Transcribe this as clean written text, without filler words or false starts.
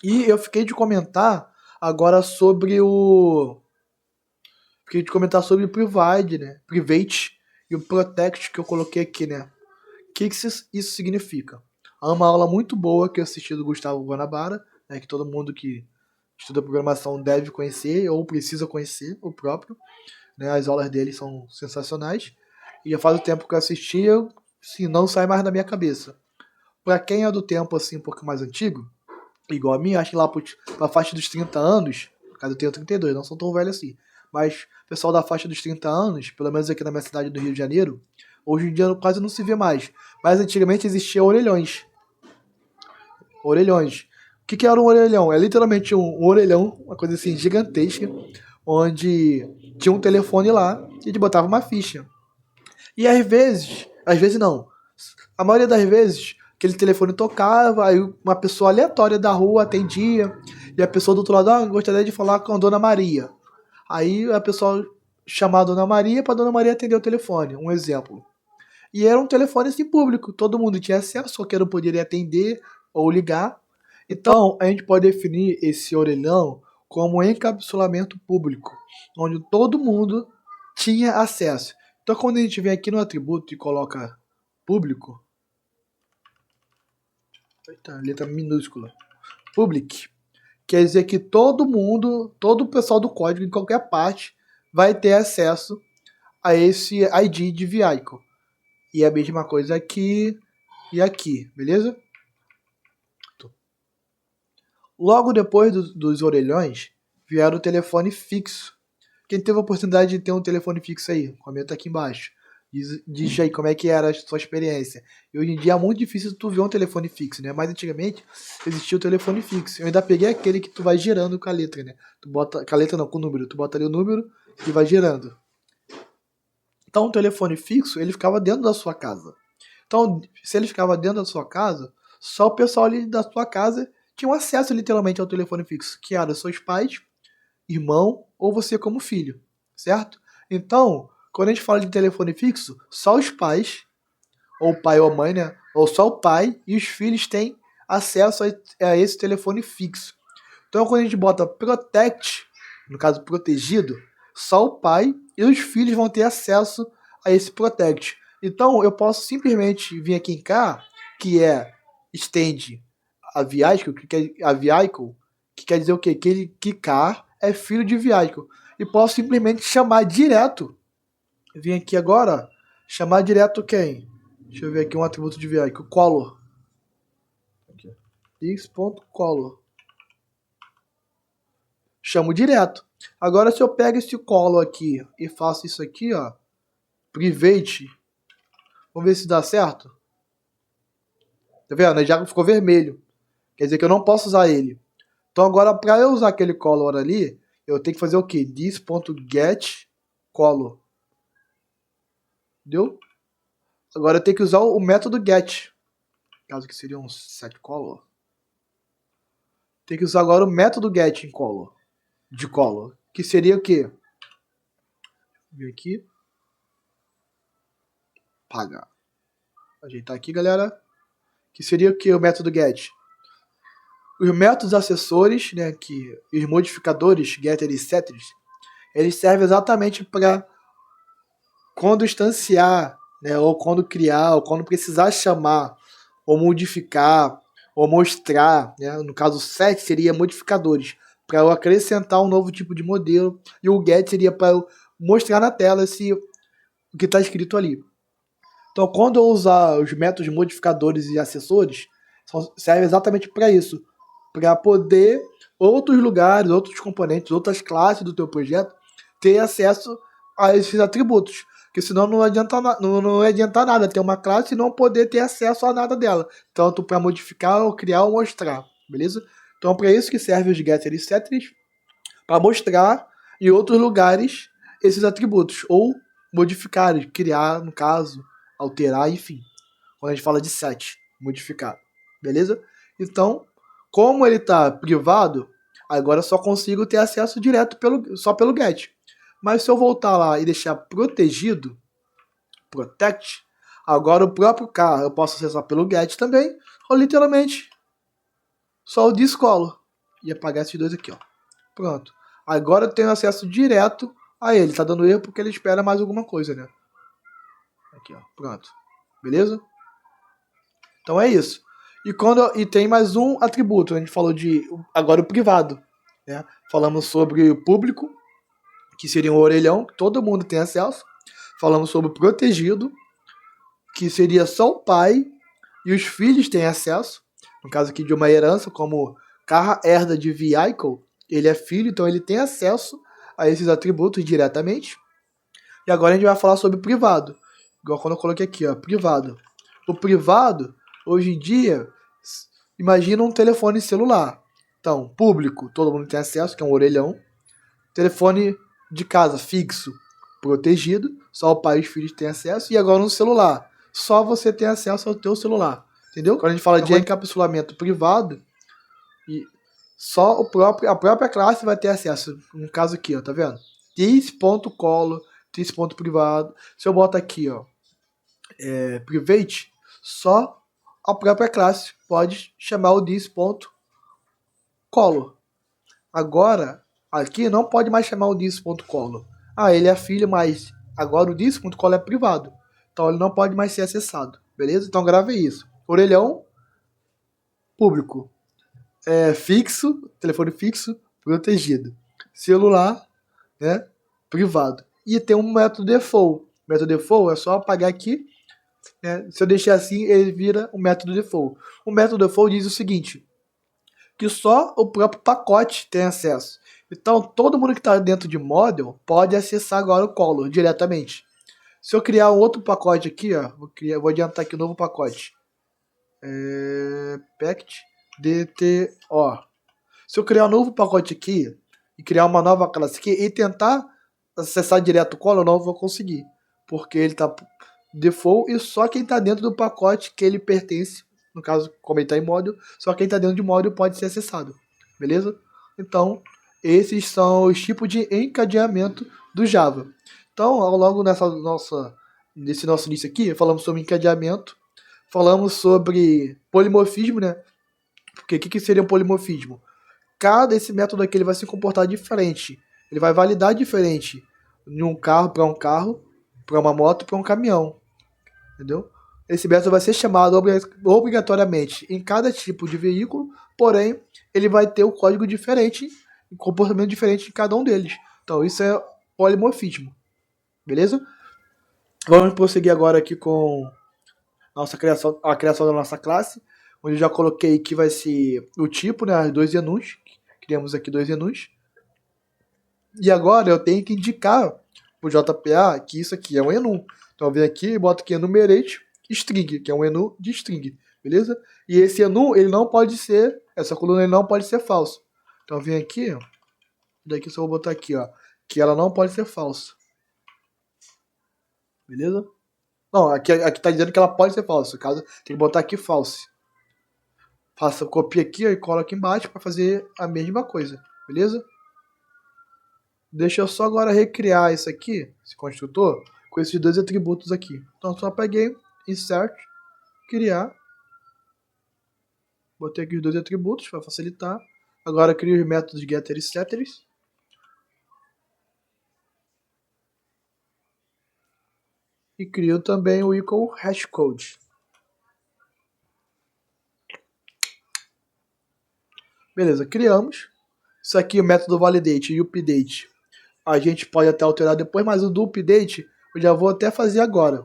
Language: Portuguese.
E eu fiquei de comentar agora sobre o... Fiquei de comentar sobre o Private, né? Private e o Protect que eu coloquei aqui, né? O que isso significa? É uma aula muito boa que eu assisti do Gustavo Guanabara, né? Que todo mundo que estuda programação deve conhecer ou precisa conhecer o próprio, né? As aulas dele são sensacionais. E já faz o tempo que eu assisti, eu, sim, não sai mais da minha cabeça. Pra quem é do tempo assim um pouco mais antigo, igual a mim, acho que lá pra faixa dos 30 anos, no caso eu tenho 32, não sou tão velho assim, mas o pessoal da faixa dos 30 anos, pelo menos aqui na minha cidade do Rio de Janeiro, hoje em dia quase não se vê mais. Mas antigamente existia orelhões. Orelhões. O que era um orelhão? É literalmente um orelhão, uma coisa assim gigantesca, onde tinha um telefone lá e a gente botava uma ficha. E às vezes não, a maioria das vezes, aquele telefone tocava, aí uma pessoa aleatória da rua atendia, e a pessoa do outro lado, gostaria de falar com a Dona Maria. Aí a pessoa chamava a Dona Maria para a Dona Maria atender o telefone, um exemplo. E era um telefone assim público, todo mundo tinha acesso, só que não poderia atender ou ligar. Então, a gente pode definir esse orelhão como um encapsulamento público, onde todo mundo tinha acesso. Então, quando a gente vem aqui no atributo e coloca público, eita, letra minúscula, public, quer dizer que todo mundo, todo o pessoal do código, em qualquer parte, vai ter acesso a esse ID de vehicle. E a mesma coisa aqui e aqui, beleza? Logo depois dos orelhões, vieram o telefone fixo. Quem teve a oportunidade de ter um telefone fixo aí? Comenta aqui embaixo. Diz aí como é que era a sua experiência. E hoje em dia é muito difícil tu ver um telefone fixo, né? Mas antigamente existia o telefone fixo. Eu ainda peguei aquele que tu vai girando com a letra, né? Tu bota, com a letra não, com o número. Tu bota ali o número e vai girando. Então o telefone fixo, ele ficava dentro da sua casa. Então, se ele ficava dentro da sua casa, só o pessoal ali da sua casa tinha acesso literalmente ao telefone fixo, que era seus pais, irmão ou você como filho, certo? Então, quando a gente fala de telefone fixo, só os pais, ou o pai ou a mãe, né? Ou só o pai e os filhos têm acesso a esse telefone fixo. Então, quando a gente bota protect, no caso protegido, só o pai e os filhos vão ter acesso a esse protect. Então, eu posso simplesmente vir aqui em cá, que é extend a vehicle, que quer dizer o quê? Que car é filho de vehicle. E posso simplesmente chamar direto. Vim aqui agora, chamar direto quem? Deixa eu ver aqui um atributo de vehicle. Color. X.color. Chamo direto. Agora, se eu pego esse colo aqui e faço isso aqui, ó, private, vamos ver se dá certo. Tá vendo? Já ficou vermelho. Quer dizer que eu não posso usar ele. Então agora, para eu usar aquele color ali, eu tenho que fazer o quê? This.get color. Deu? Agora eu tenho que usar o método get. Caso que seria um set color. Tem que usar agora o método get em color. De color. Que seria o quê? Vou ver aqui. Pagar. Ajeitar aqui, galera. Que seria o que o método get? Os métodos acessores, né, que os modificadores getter e setters, eles servem exatamente para quando instanciar, né, ou quando criar, ou quando precisar chamar, ou modificar, ou mostrar, né, no caso o set seria modificadores, para eu acrescentar um novo tipo de modelo, e o get seria para eu mostrar na tela o que está escrito ali. Então, quando eu usar os métodos modificadores e acessores, serve exatamente para isso, para poder outros lugares, outros componentes, outras classes do teu projeto ter acesso a esses atributos. Porque senão não adianta, não adianta nada ter uma classe e não poder ter acesso a nada dela. Tanto para modificar, ou criar ou mostrar. Beleza? Então, para isso que servem os getter e setters, para mostrar em outros lugares esses atributos. Ou modificar, criar, no caso, alterar, enfim. Quando a gente fala de set, modificar. Beleza? Então, como ele está privado, agora eu só consigo ter acesso direto só pelo get. Mas se eu voltar lá e deixar protegido, protect, agora o próprio carro eu posso acessar pelo get também, ou literalmente só o discolor. e apagar esses dois aqui, ó. Pronto. Agora eu tenho acesso direto a ele. Tá dando erro porque ele espera mais alguma coisa, né? Aqui, ó. Pronto. Beleza? Então é isso. E tem mais um atributo. A gente falou de agora o privado, né? Falamos sobre o público, que seria um orelhão, que todo mundo tem acesso. Falamos sobre o protegido, que seria só o pai e os filhos têm acesso. No caso aqui de uma herança, como Carra herda de Vehicle, ele é filho, então ele tem acesso a esses atributos diretamente. E agora a gente vai falar sobre o privado. Igual quando eu coloquei aqui, ó, privado. O privado, hoje em dia, imagina um telefone celular. Então, público, todo mundo tem acesso, que é um orelhão. Telefone de casa, fixo, protegido, só o pai e os filhos têm acesso. E agora no celular, só você tem acesso ao teu celular. Entendeu? Quando a gente fala de encapsulamento privado, e só a própria classe vai ter acesso. No caso aqui, ó, tá vendo? This.colo, this.privado. Se eu boto aqui, ó, private, só a própria classe pode chamar o this.colo. Agora, aqui não pode mais chamar o this.colo. Ele é filho, mas agora o this.colo é privado. Então ele não pode mais ser acessado. Beleza? Então grave isso. Orelhão, público. Fixo, telefone fixo, protegido. Celular, né, privado. E tem um método default. O método default é só apagar aqui, né? Se eu deixar assim, ele vira o método default. O método default diz o seguinte, que só o próprio pacote tem acesso. Então, todo mundo que está dentro de model pode acessar agora o Color diretamente. Se eu criar um outro pacote aqui, ó, vou adiantar aqui um novo pacote. Pact DTO. Se eu criar um novo pacote aqui e criar uma nova classe aqui e tentar acessar direto o Color, eu não vou conseguir, porque ele está default e só quem está dentro do pacote que ele pertence, no caso, como ele está em módulo, só quem está dentro de módulo pode ser acessado, beleza? Então, esses são os tipos de encadeamento do Java. Então, ao longo desse nosso início aqui, falamos sobre encadeamento, falamos sobre polimorfismo, né? Porque o que seria um polimorfismo? Esse método aqui ele vai se comportar diferente. Ele vai validar diferente de um carro, para uma moto, para um caminhão. Entendeu? Esse método vai ser chamado obrigatoriamente em cada tipo de veículo, porém, ele vai ter um código diferente, um comportamento diferente em cada um deles. Então, isso é polimorfismo. Beleza? Vamos prosseguir agora aqui com a criação da nossa classe, onde eu já coloquei que vai ser o tipo, né, as dois enums. Criamos aqui dois enums. E agora eu tenho que indicar pro JPA que isso aqui é um enum. Então eu venho aqui e boto aqui enumerate string, que é um enum de string, beleza? E esse enum, ele não pode ser, essa coluna ele não pode ser falso. Então eu venho aqui, daqui só vou botar aqui, ó, que ela não pode ser falsa. Beleza? Não, aqui tá dizendo que ela pode ser falsa. No caso, tem que botar aqui false. Copia aqui e cola aqui embaixo para fazer a mesma coisa, beleza? Deixa eu só agora recriar isso aqui, esse construtor, com esses dois atributos aqui. Então só peguei, insert, criar. Botei aqui os dois atributos para facilitar. Agora crio os métodos getter e setter. E crio também o equal hashcode. Beleza, criamos. Isso aqui, o método validate e update, a gente pode até alterar depois, mas o do update eu já vou até fazer agora.